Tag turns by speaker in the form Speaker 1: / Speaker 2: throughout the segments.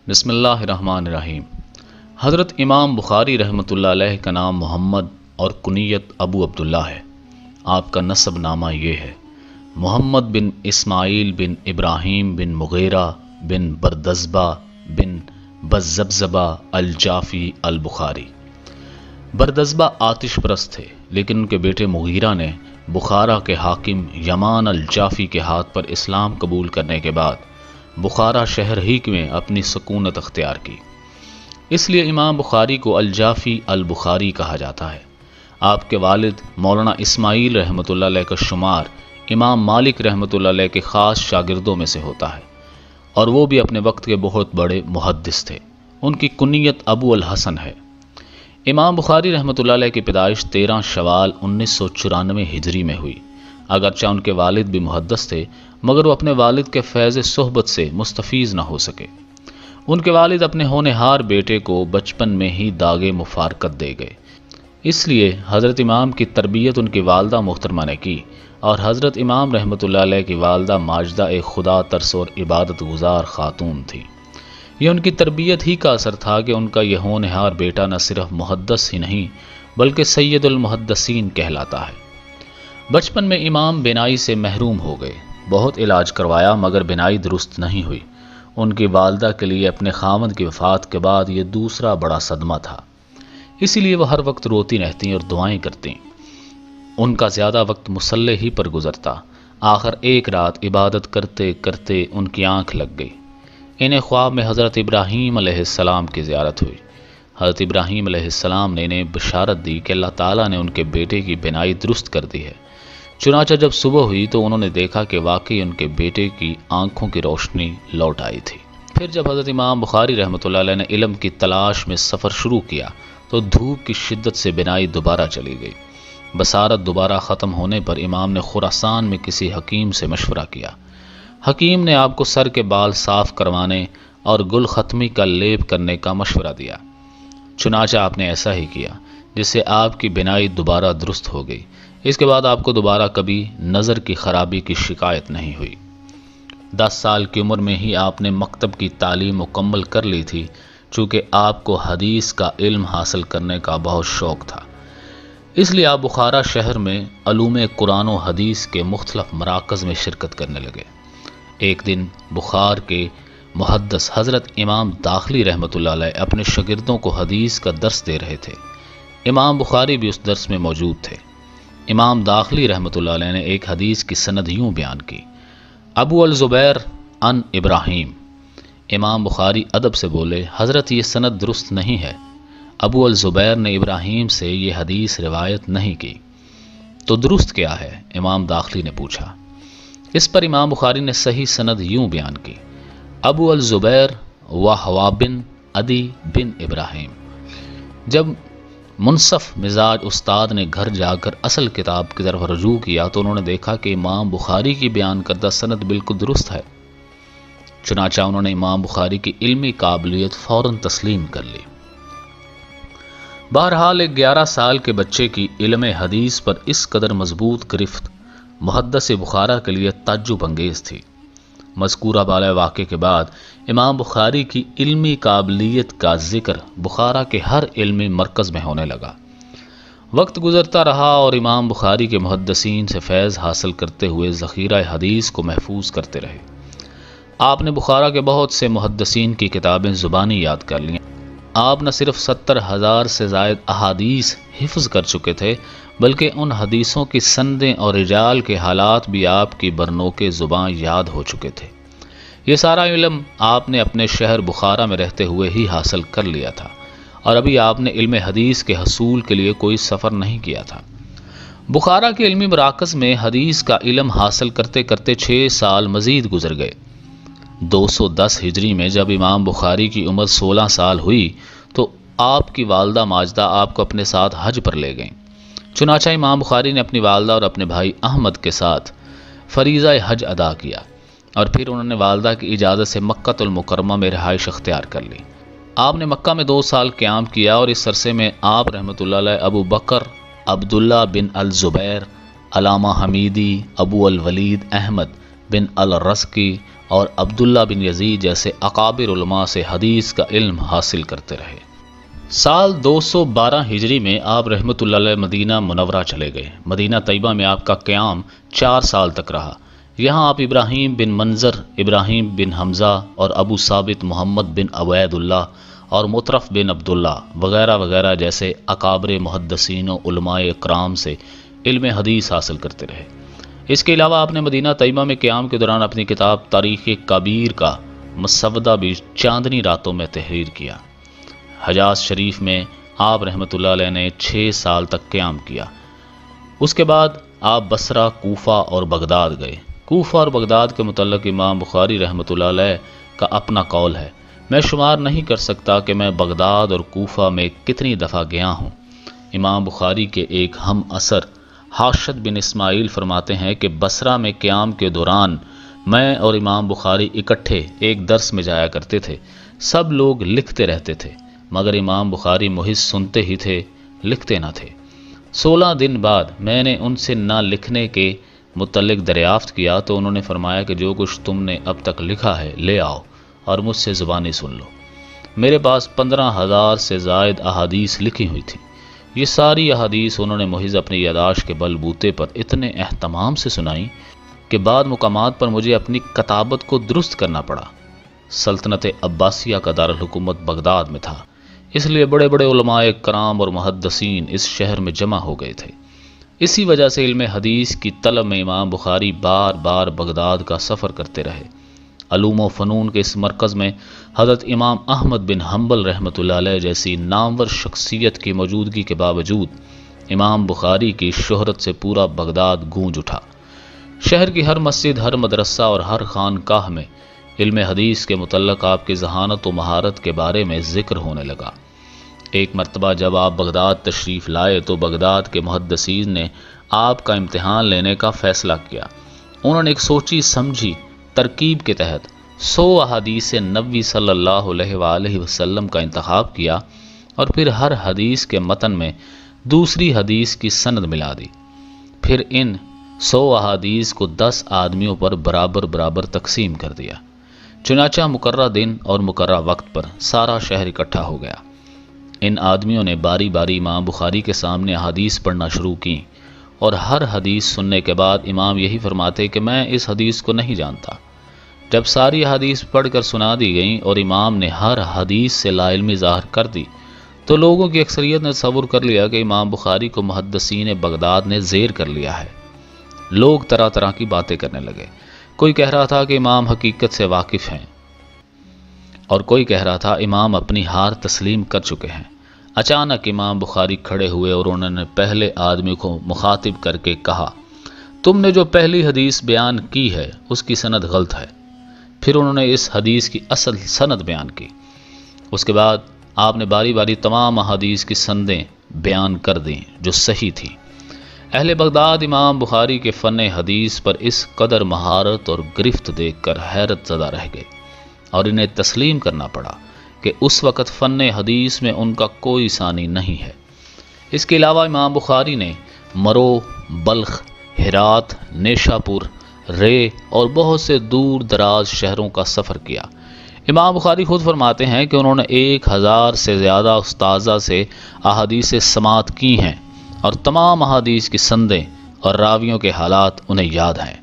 Speaker 1: بسم اللہ الرحمن الرحیم۔ حضرت امام بخاری رحمۃ اللہ علیہ کا نام محمد اور کنیت ابو عبداللہ ہے۔ آپ کا نسب نامہ یہ ہے: محمد بن اسماعیل بن ابراہیم بن مغیرہ بن بردزبہ بن بزبزبہ الجافی البخاری۔ بردزبہ آتش پرست تھے، لیکن ان کے بیٹے مغیرہ نے بخارا کے حاکم یمان الجافی کے ہاتھ پر اسلام قبول کرنے کے بعد بخارا شہر ہی میں اپنی سکونت اختیار کی۔ اس لیے امام بخاری کو الجافی البخاری کہا جاتا ہے۔ آپ کے والد مولانا اسماعیل رحمۃ اللہ علیہ کا شمار امام مالک رحمۃ اللہ علیہ کے خاص شاگردوں میں سے ہوتا ہے، اور وہ بھی اپنے وقت کے بہت بڑے محدث تھے۔ ان کی کنیت ابو الحسن ہے۔ امام بخاری رحمۃ اللہ علیہ کی پیدائش 13 شوال 1994 ہجری میں ہوئی۔ اگرچہ ان کے والد بھی محدث تھے، مگر وہ اپنے والد کے فیض صحبت سے مستفیض نہ ہو سکے۔ ان کے والد اپنے ہونہار بیٹے کو بچپن میں ہی داغ مفارقت دے گئے، اس لیے حضرت امام کی تربیت ان کی والدہ محترمہ نے کی، اور حضرت امام رحمۃ اللہ علیہ کی والدہ ماجدہ ایک خدا ترس اور عبادت گزار خاتون تھی۔ یہ ان کی تربیت ہی کا اثر تھا کہ ان کا یہ ہونہار بیٹا نہ صرف محدث ہی نہیں بلکہ سید المحدثین کہلاتا ہے۔ بچپن میں امام بینائی سے محروم ہو گئے۔ بہت علاج کروایا مگر بینائی درست نہیں ہوئی۔ ان کی والدہ کے لیے اپنے خاوند کی وفات کے بعد یہ دوسرا بڑا صدمہ تھا، اسی لیے وہ ہر وقت روتی رہتی اور دعائیں کرتی۔ ان کا زیادہ وقت مصلی ہی پر گزرتا۔ آخر ایک رات عبادت کرتے کرتے ان کی آنکھ لگ گئی۔ انہیں خواب میں حضرت ابراہیم علیہ السلام کی زیارت ہوئی۔ حضرت ابراہیم علیہ السلام نے انہیں بشارت دی کہ اللہ تعالیٰ نے ان کے بیٹے کی بینائی درست کر دی ہے۔ چنانچہ جب صبح ہوئی تو انہوں نے دیکھا کہ واقعی ان کے بیٹے کی آنکھوں کی روشنی لوٹ آئی تھی۔ پھر جب حضرت امام بخاری رحمۃ اللہ علیہ نے علم کی تلاش میں سفر شروع کیا تو دھوپ کی شدت سے بینائی دوبارہ چلی گئی۔ بصارت دوبارہ ختم ہونے پر امام نے خراسان میں کسی حکیم سے مشورہ کیا۔ حکیم نے آپ کو سر کے بال صاف کروانے اور گل ختمی کا لیپ کرنے کا مشورہ دیا۔ چنانچہ آپ نے ایسا ہی کیا، جس سے آپ کی بینائی دوبارہ درست ہو گئی۔ اس کے بعد آپ کو دوبارہ کبھی نظر کی خرابی کی شکایت نہیں ہوئی۔ 10 سال کی عمر میں ہی آپ نے مکتب کی تعلیم مکمل کر لی تھی، چونکہ آپ کو حدیث کا علم حاصل کرنے کا بہت شوق تھا۔ اس لیے آپ بخارا شہر میں علوم قرآن و حدیث کے مختلف مراکز میں شرکت کرنے لگے۔ ایک دن بخار کے محدث حضرت امام داخلی رحمۃ اللہ علیہ اپنے شاگردوں کو حدیث کا درس دے رہے تھے۔ امام بخاری بھی اس درس میں موجود تھے۔ امام داخلی رحمۃ اللہ علیہ نے ایک حدیث کی سند یوں بیان کی: ابو الزبیر عن ابراہیم۔ امام بخاری ادب سے بولے: حضرت یہ سند درست نہیں ہے، ابو الزبیر نے ابراہیم سے یہ حدیث روایت نہیں کی۔ تو درست کیا ہے؟ امام داخلی نے پوچھا۔ اس پر امام بخاری نے صحیح سند یوں بیان کی: ابو الزبیر و حوا بن عدی بن ابراہیم۔ جب منصف مزاج استاد نے گھر جا کر اصل کتاب کی طرف رجوع کیا تو انہوں نے دیکھا کہ امام بخاری کی بیان کردہ سند بالکل درست ہے۔ چنانچہ انہوں نے امام بخاری کی علمی قابلیت فوراً تسلیم کر لی۔ بہرحال ایک 11 سال کے بچے کی علم حدیث پر اس قدر مضبوط گرفت محدث بخارا کے لیے تعجب انگیز تھی۔ مذکورہ بالا واقعے کے بعد امام بخاری کی علمی قابلیت کا ذکر بخارا کے ہر علمی مرکز میں ہونے لگا۔ وقت گزرتا رہا اور امام بخاری کے محدثین سے فیض حاصل کرتے ہوئے ذخیرہ حدیث کو محفوظ کرتے رہے۔ آپ نے بخارا کے بہت سے محدثین کی کتابیں زبانی یاد کر لیں۔ آپ نہ صرف 70,000 سے زائد احادیث حفظ کر چکے تھے، بلکہ ان حدیثوں کی سندیں اور رجال کے حالات بھی آپ کی برنوکے زباں یاد ہو چکے تھے۔ یہ سارا علم آپ نے اپنے شہر بخارا میں رہتے ہوئے ہی حاصل کر لیا تھا، اور ابھی آپ نے علم حدیث کے حصول کے لیے کوئی سفر نہیں کیا تھا۔ بخارا کے علمی مراکز میں حدیث کا علم حاصل کرتے کرتے 6 سال مزید گزر گئے۔ 210 ہجری میں جب امام بخاری کی عمر 16 سال ہوئی تو آپ کی والدہ ماجدہ آپ کو اپنے ساتھ حج پر لے گئیں۔ چنانچہ امام بخاری نے اپنی والدہ اور اپنے بھائی احمد کے ساتھ فریضہ حج ادا کیا، اور پھر انہوں نے والدہ کی اجازت سے مکہ المکرمہ میں رہائش اختیار کر لی۔ آپ نے مکہ میں 2 سال قیام کیا، اور اس عرصے میں آپ رحمۃ اللہ علیہ ابو بکر عبداللہ بن الزبیر، علامہ حمیدی، ابو الولید احمد بن الرزقی اور عبداللہ بن یزید جیسے اکابر علماء سے حدیث کا علم حاصل کرتے رہے۔ سال 212 ہجری میں آپ رحمۃ اللہ علیہ مدینہ منورہ چلے گئے۔ مدینہ طیبہ میں آپ کا قیام 4 سال تک رہا۔ یہاں آپ ابراہیم بن منظر، ابراہیم بن حمزہ اور ابو ثابت محمد بن عبید اللہ اور مطرف بن عبداللہ وغیرہ وغیرہ جیسے اکابر محدثین و علماء اکرام سے علم حدیث حاصل کرتے رہے۔ اس کے علاوہ آپ نے مدینہ طیبہ میں قیام کے دوران اپنی کتاب تاریخ کبیر کا مسودہ بھی چاندنی راتوں میں تحریر کیا۔ حجاز شریف میں آپ رحمۃ اللہ علیہ نے 6 سال تک قیام کیا۔ اس کے بعد آپ بصرہ، کوفہ اور بغداد گئے۔ کوفہ اور بغداد کے متعلق امام بخاری رحمۃ اللہ علیہ کا اپنا قول ہے۔ میں شمار نہیں کر سکتا کہ میں بغداد اور کوفہ میں کتنی دفعہ گیا ہوں۔ امام بخاری کے ایک ہم عصر حاشد بن اسماعیل فرماتے ہیں کہ بصرہ میں قیام کے دوران میں اور امام بخاری اکٹھے ایک درس میں جایا کرتے تھے۔ سب لوگ لکھتے رہتے تھے مگر امام بخاری محض سنتے ہی تھے، لکھتے نہ تھے۔ 16 دن بعد میں نے ان سے نہ لکھنے کے متعلق دریافت کیا تو انہوں نے فرمایا کہ جو کچھ تم نے اب تک لکھا ہے لے آؤ اور مجھ سے زبانی سن لو۔ میرے پاس 15,000 سے زائد احادیث لکھی ہوئی تھی۔ یہ ساری احادیث انہوں نے محض اپنی یاداشت کے بل بوتے پر اتنے اہتمام سے سنائی کہ بعد مقامات پر مجھے اپنی کتابت کو درست کرنا پڑا۔ سلطنت عباسیہ کا دارالحکومت بغداد میں تھا، اس لیے بڑے بڑے علماء کرام اور محدثین اس شہر میں جمع ہو گئے تھے۔ اسی وجہ سے علم حدیث کی طلب میں امام بخاری بار بار بغداد کا سفر کرتے رہے۔ علوم و فنون کے اس مرکز میں حضرت امام احمد بن حنبل رحمۃ اللہ علیہ جیسی نامور شخصیت کی موجودگی کے باوجود امام بخاری کی شہرت سے پورا بغداد گونج اٹھا۔ شہر کی ہر مسجد، ہر مدرسہ اور ہر خانقاہ میں علم حدیث کے متعلق آپ کی ذہانت و مہارت کے بارے میں ذکر ہونے لگا۔ ایک مرتبہ جب آپ بغداد تشریف لائے تو بغداد کے محدثین نے آپ کا امتحان لینے کا فیصلہ کیا۔ انہوں نے ایک سوچی سمجھی ترکیب کے تحت 100 احادیث نبوی صلی اللہ علیہ وآلہ وسلم کا انتخاب کیا اور پھر ہر حدیث کے متن میں دوسری حدیث کی سند ملا دی۔ پھر ان 100 احادیث کو 10 آدمیوں پر برابر برابر تقسیم کر دیا۔ چنانچہ مقررہ دن اور مقررہ وقت پر سارا شہر اکٹھا ہو گیا۔ ان آدمیوں نے باری باری امام بخاری کے سامنے احادیث پڑھنا شروع کی اور ہر حدیث سننے کے بعد امام یہی فرماتے کہ میں اس حدیث کو نہیں جانتا۔ جب ساری حدیث پڑھ کر سنا دی گئیں اور امام نے ہر حدیث سے لا علمی ظاہر کر دی تو لوگوں کی اکثریت نے تصور کر لیا کہ امام بخاری کو محدثین بغداد نے زیر کر لیا ہے۔ لوگ طرح طرح کی باتیں کرنے لگے۔ کوئی کہہ رہا تھا کہ امام حقیقت سے واقف ہیں اور کوئی کہہ رہا تھا امام اپنی ہار تسلیم کر چکے ہیں۔ اچانک امام بخاری کھڑے ہوئے اور انہوں نے پہلے آدمی کو مخاطب کر کے کہا، تم نے جو پہلی حدیث بیان کی ہے اس کی سند غلط ہے۔ پھر انہوں نے اس حدیث کی اصل سند بیان کی۔ اس کے بعد آپ نے باری باری تمام احادیث کی سندیں بیان کر دیں جو صحیح تھی۔ اہل بغداد امام بخاری کے فن حدیث پر اس قدر مہارت اور گرفت دیکھ کر حیرت زدہ رہ گئے اور انہیں تسلیم کرنا پڑا کہ اس وقت فن حدیث میں ان کا کوئی ثانی نہیں ہے۔ اس کے علاوہ امام بخاری نے مرو، بلخ، ہرات، نیشا پور، رے اور بہت سے دور دراز شہروں کا سفر کیا۔ امام بخاری خود فرماتے ہیں کہ انہوں نے 1000 سے زیادہ استاذہ سے احادیث سماعت کی ہیں اور تمام احادیث کی سندیں اور راویوں کے حالات انہیں یاد ہیں۔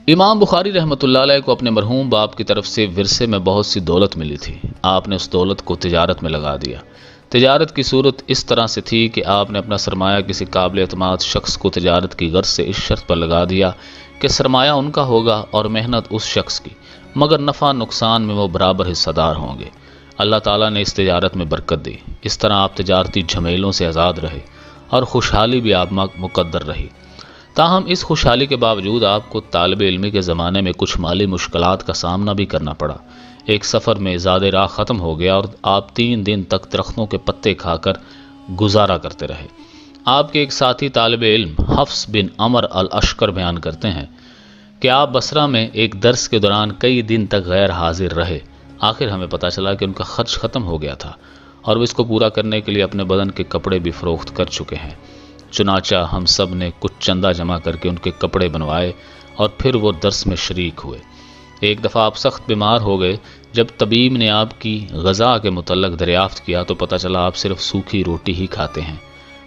Speaker 1: امام بخاری رحمۃ اللہ علیہ کو اپنے مرحوم باپ کی طرف سے ورثے میں بہت سی دولت ملی تھی۔ آپ نے اس دولت کو تجارت میں لگا دیا۔ تجارت کی صورت اس طرح سے تھی کہ آپ نے اپنا سرمایہ کسی قابل اعتماد شخص کو تجارت کی غرض سے اس شرط پر لگا دیا کہ سرمایہ ان کا ہوگا اور محنت اس شخص کی، مگر نفع نقصان میں وہ برابر حصہ دار ہوں گے۔ اللہ تعالیٰ نے اس تجارت میں برکت دی۔ اس طرح آپ تجارتی جھمیلوں سے آزاد رہے اور خوشحالی بھی آپ مقدر رہی۔ تاہم اس خوشحالی کے باوجود آپ کو طالب علمی کے زمانے میں کچھ مالی مشکلات کا سامنا بھی کرنا پڑا۔ ایک سفر میں زاد راہ ختم ہو گیا اور آپ 3 دن تک درختوں کے پتے کھا کر گزارا کرتے رہے۔ آپ کے ایک ساتھی طالب علم حفص بن عمر الاشکر بیان کرتے ہیں کہ آپ بصرہ میں ایک درس کے دوران کئی دن تک غیر حاضر رہے۔ آخر ہمیں پتہ چلا کہ ان کا خرچ ختم ہو گیا تھا اور وہ اس کو پورا کرنے کے لیے اپنے بدن کے کپڑے بھی فروخت کر چکے ہیں۔ چنانچہ ہم سب نے کچھ چندہ جمع کر کے ان کے کپڑے بنوائے اور پھر وہ درس میں شریک ہوئے۔ ایک دفعہ آپ سخت بیمار ہو گئے۔ جب طبیب نے آپ کی غذا کے متعلق دریافت کیا تو پتہ چلا آپ صرف سوکھی روٹی ہی کھاتے ہیں،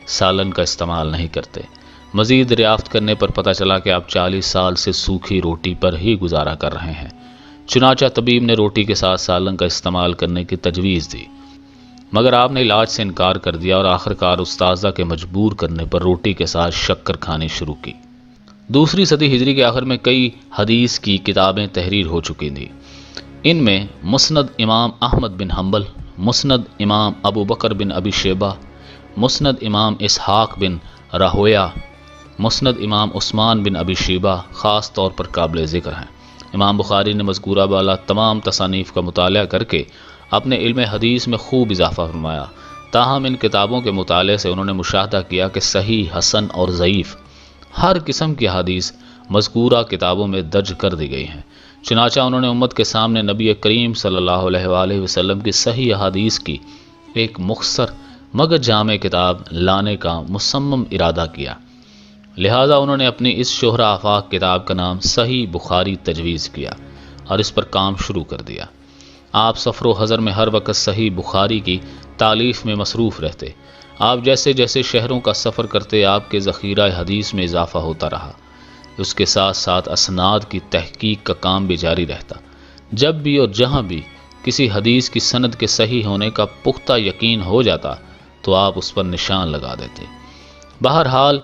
Speaker 1: سالن کا استعمال نہیں کرتے۔ مزید دریافت کرنے پر پتہ چلا کہ آپ 40 سال سے سوکھی روٹی پر ہی گزارا کر رہے ہیں۔ چنانچہ طبیب نے روٹی کے ساتھ سالن کا استعمال کرنے کی تجویز دی، مگر آپ نے علاج سے انکار کر دیا اور آخرکار استاذہ کے مجبور کرنے پر روٹی کے ساتھ شکر کھانی شروع کی۔ دوسری صدی ہجری کے آخر میں کئی حدیث کی کتابیں تحریر ہو چکی تھیں۔ ان میں مسند امام احمد بن حنبل، مسند امام ابو بکر بن ابی شیبہ، مسند امام اسحاق بن راہویہ، مسند امام عثمان بن ابی شیبہ خاص طور پر قابل ذکر ہیں۔ امام بخاری نے مذکورہ بالا تمام تصانیف کا مطالعہ کر کے اپنے علم حدیث میں خوب اضافہ فرمایا۔ تاہم ان کتابوں کے مطالعے سے انہوں نے مشاہدہ کیا کہ صحیح، حسن اور ضعیف ہر قسم کی حدیث مذکورہ کتابوں میں درج کر دی گئی ہیں۔ چنانچہ انہوں نے امت کے سامنے نبی کریم صلی اللہ علیہ وآلہ وسلم کی صحیح حدیث کی ایک مختصر مگر جامع کتاب لانے کا مصمم ارادہ کیا۔ لہذا انہوں نے اپنی اس شہرہ آفاق کتاب کا نام صحیح بخاری تجویز کیا اور اس پر کام شروع کر دیا۔ آپ سفر و حضر میں ہر وقت صحیح بخاری کی تالیف میں مصروف رہتے۔ آپ جیسے جیسے شہروں کا سفر کرتے آپ کے ذخیرہ حدیث میں اضافہ ہوتا رہا۔ اس کے ساتھ ساتھ اسناد کی تحقیق کا کام بھی جاری رہتا۔ جب بھی اور جہاں بھی کسی حدیث کی سند کے صحیح ہونے کا پختہ یقین ہو جاتا تو آپ اس پر نشان لگا دیتے۔ بہرحال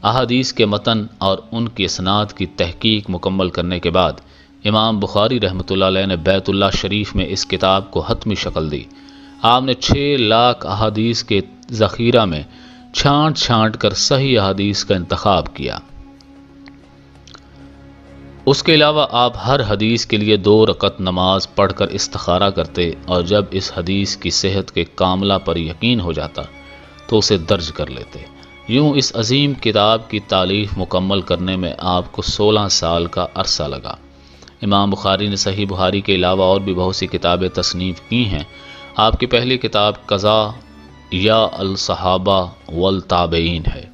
Speaker 1: احادیث کے متن اور ان کی اسناد کی تحقیق مکمل کرنے کے بعد امام بخاری رحمۃ اللہ علیہ نے بیت اللہ شریف میں اس کتاب کو حتمی شکل دی۔ آپ نے 6 لاکھ احادیث کے ذخیرہ میں چھانٹ چھانٹ کر صحیح احادیث کا انتخاب کیا۔ اس کے علاوہ آپ ہر حدیث کے لیے 2 رکعت نماز پڑھ کر استخارہ کرتے اور جب اس حدیث کی صحت کے کاملہ پر یقین ہو جاتا تو اسے درج کر لیتے۔ یوں اس عظیم کتاب کی تالیف مکمل کرنے میں آپ کو 16 سال کا عرصہ لگا۔ امام بخاری نے صحیح بخاری کے علاوہ اور بھی بہت سی کتابیں تصنیف کی ہیں۔ آپ کی پہلی کتاب قضا یا الصحابہ والتابعین ہے،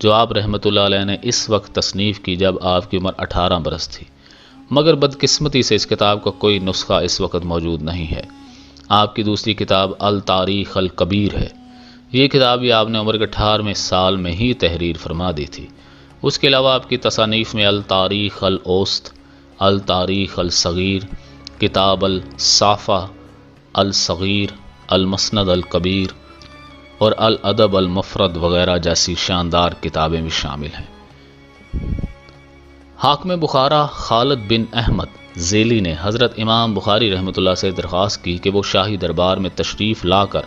Speaker 1: جو آپ رحمۃ اللہ علیہ نے اس وقت تصنیف کی جب آپ کی عمر 18 برس تھی، مگر بدقسمتی سے اس کتاب کا کوئی نسخہ اس وقت موجود نہیں ہے۔ آپ کی دوسری کتاب التاریخ الکبیر ہے۔ یہ کتاب بھی آپ نے عمر کے 18ویں سال میں ہی تحریر فرما دی تھی۔ اس کے علاوہ آپ کی تصانیف میں التاریخ الاوسط، التاریخ الصغیر، کتاب الصافہ الصغیر، المسند الکبیر اور الادب المفرد وغیرہ جیسی شاندار کتابیں بھی شامل ہیں۔ حاکم بخارا خالد بن احمد ذیلی نے حضرت امام بخاری رحمۃ اللہ سے درخواست کی کہ وہ شاہی دربار میں تشریف لا کر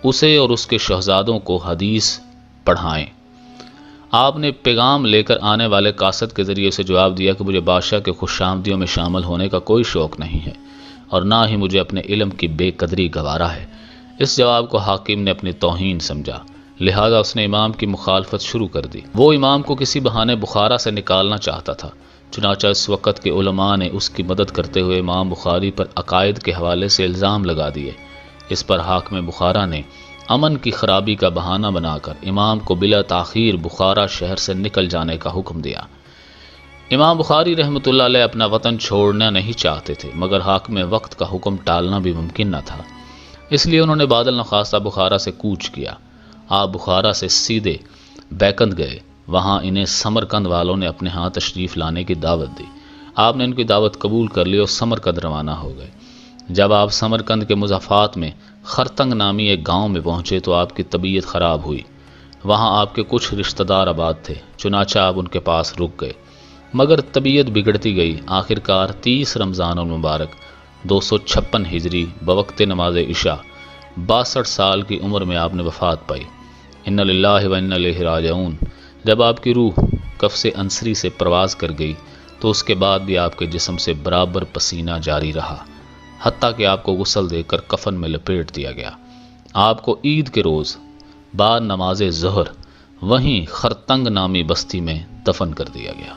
Speaker 1: اسے اور اس کے شہزادوں کو حدیث پڑھائیں۔ آپ نے پیغام لے کر آنے والے قاصد کے ذریعے سے جواب دیا کہ مجھے بادشاہ کے خوش آمدیوں میں شامل ہونے کا کوئی شوق نہیں ہے اور نہ ہی مجھے اپنے علم کی بے قدری گوارا ہے۔ اس جواب کو حاکم نے اپنی توہین سمجھا، لہذا اس نے امام کی مخالفت شروع کر دی۔ وہ امام کو کسی بہانے بخارا سے نکالنا چاہتا تھا۔ چنانچہ اس وقت کے علماء نے اس کی مدد کرتے ہوئے امام بخاری پر عقائد کے حوالے سے الزام لگا دیے۔ اس پر حاکم بخارا نے امن کی خرابی کا بہانہ بنا کر امام کو بلا تاخیر بخارا شہر سے نکل جانے کا حکم دیا۔ امام بخاری رحمۃ اللہ علیہ اپنا وطن چھوڑنا نہیں چاہتے تھے، مگر حاکم وقت کا حکم ٹالنا بھی ممکن نہ تھا، اس لیے انہوں نے بادل نخواستہ بخارا سے کوچ کیا۔ آپ بخارا سے سیدھے بیکند گئے۔ وہاں انہیں سمرقند والوں نے اپنے ہاں تشریف لانے کی دعوت دی۔ آپ نے ان کی دعوت قبول کر لی اور سمرقند روانہ ہو گئے۔ جب آپ سمرقند کے مضافات میں خرتنگ نامی ایک گاؤں میں پہنچے تو آپ کی طبیعت خراب ہوئی۔ وہاں آپ کے کچھ رشتہ دار آباد تھے، چنانچہ آپ ان کے پاس رک گئے، مگر طبیعت بگڑتی گئی۔ آخرکار 30 رمضان المبارک 256 ہجری بوقت نماز عشاء 62 سال کی عمر میں آپ نے وفات پائی۔ انا للہ و انا الیہ راجعون۔ جب آپ کی روح قفس انصری سے پرواز کر گئی تو اس کے بعد بھی آپ کے جسم سے برابر پسینہ جاری رہا، حتیٰ کہ آپ کو غسل دے کر کفن میں لپیٹ دیا گیا۔ آپ کو عید کے روز بعد نماز ظہر وہیں خرتنگ نامی بستی میں دفن کر دیا گیا۔